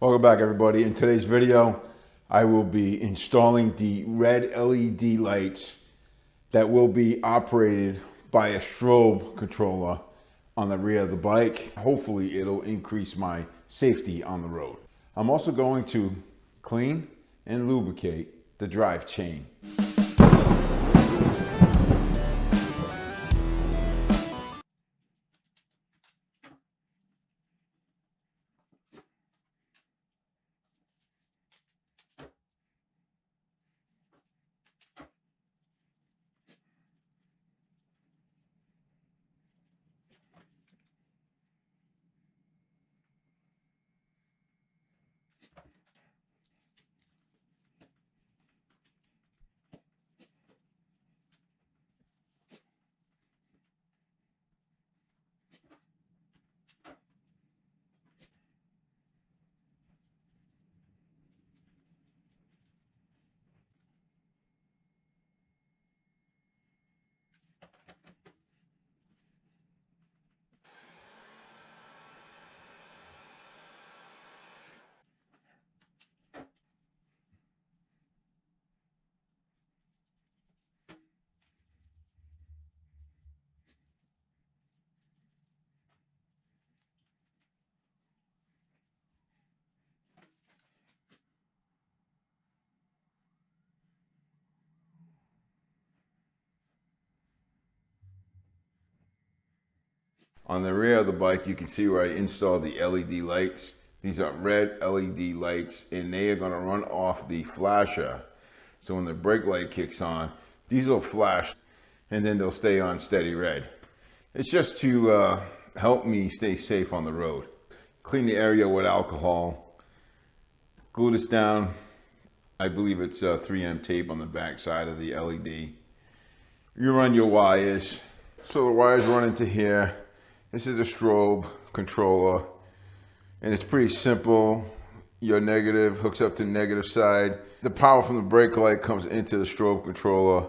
Welcome back, everybody. In today's video, I will be installing the red LED lights that will be operated by a strobe controller on the rear of the bike. Hopefully, it'll increase my safety on the road. I'm also going to clean and lubricate the drive chain. On the rear of the bike, you can see where I installed the LED lights. These are red LED lights, and they are going to run off the flasher. So when the brake light kicks on, these will flash, and then they'll stay on steady red. It's just to help me stay safe on the road. Clean the area with alcohol. Glue this down. I believe it's 3M tape on the back side of the LED. You run your wires. So the wires run into here. This is a strobe controller, and it's pretty simple. Your negative hooks up to the negative side. The power from the brake light comes into the strobe controller,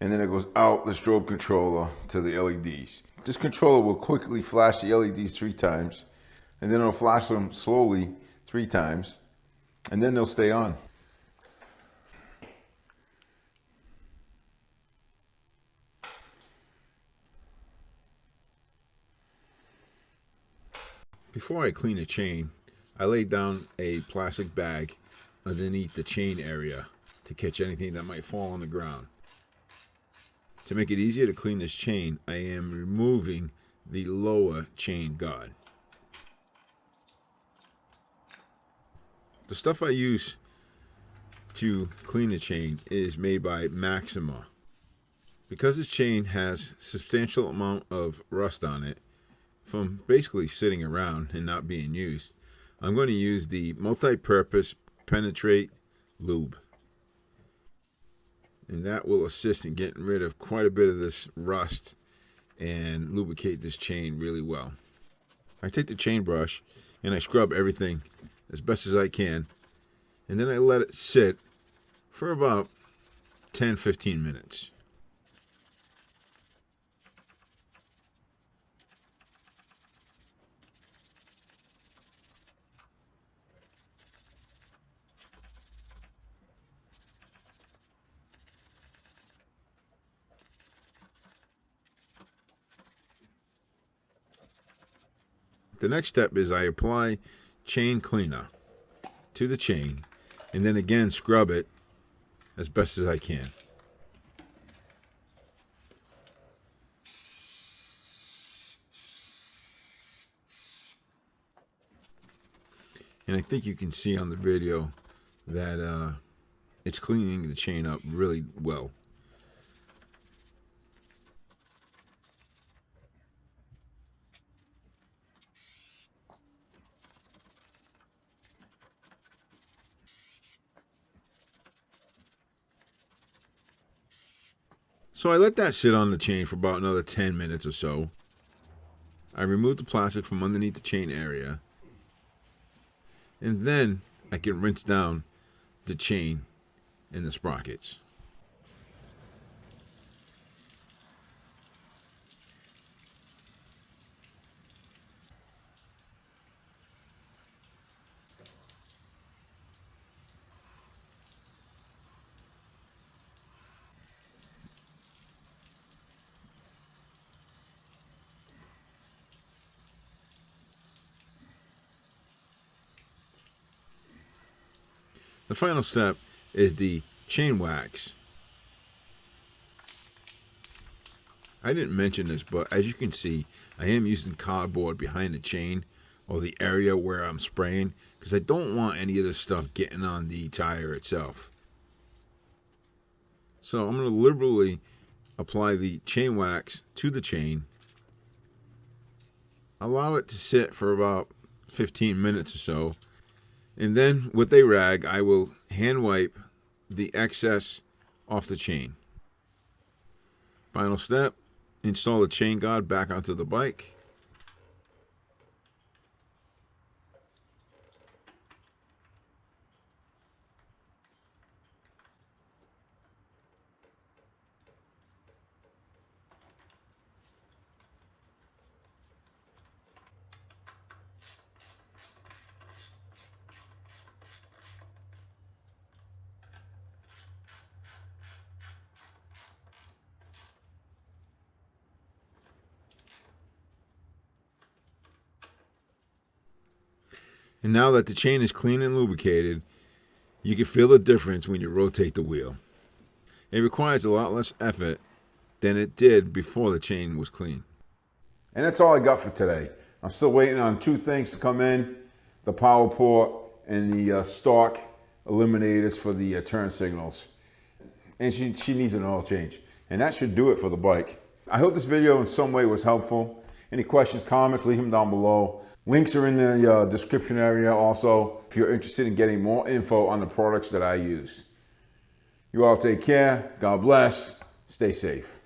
and then it goes out the strobe controller to the LEDs. This controller will quickly flash the LEDs 3 times, and then it'll flash them slowly 3 times, and then they'll stay on. Before I clean the chain, I laid down a plastic bag underneath the chain area to catch anything that might fall on the ground. To make it easier to clean this chain, I am removing the lower chain guard. The stuff I use to clean the chain is made by Maxima. Because this chain has a substantial amount of rust on it, from basically sitting around and not being used, I'm going to use the multi-purpose penetrate lube, and that will assist in getting rid of quite a bit of this rust and lubricate this chain really well. I take the chain brush and I scrub everything as best as I can, and then I let it sit for about 10-15 minutes. The next step is I apply chain cleaner to the chain, and then again scrub it as best as I can. And I think you can see on the video that it's cleaning the chain up really well. So I let that sit on the chain for about another 10 minutes or so. I remove the plastic from underneath the chain area, and then I can rinse down the chain and the sprockets. The final step is the chain wax. I didn't mention this, but as you can see, I am using cardboard behind the chain or the area where I'm spraying because I don't want any of this stuff getting on the tire itself. So I'm going to liberally apply the chain wax to the chain. Allow it to sit for about 15 minutes or so. And then with a rag, I will hand wipe the excess off the chain. Final step, install the chain guard back onto the bike. And now that the chain is clean and lubricated, you can feel the difference when you rotate the wheel. It requires a lot less effort than it did before the chain was clean. And that's all I got for today. I'm still waiting on two things to come in, the power port and the stock eliminators for the turn signals. And she needs an oil change. And that should do it for the bike. I hope this video in some way was helpful. Any questions, comments, leave them down below. Links are in the description area also if you're interested in getting more info on the products that I use. You all take care. God bless. Stay safe.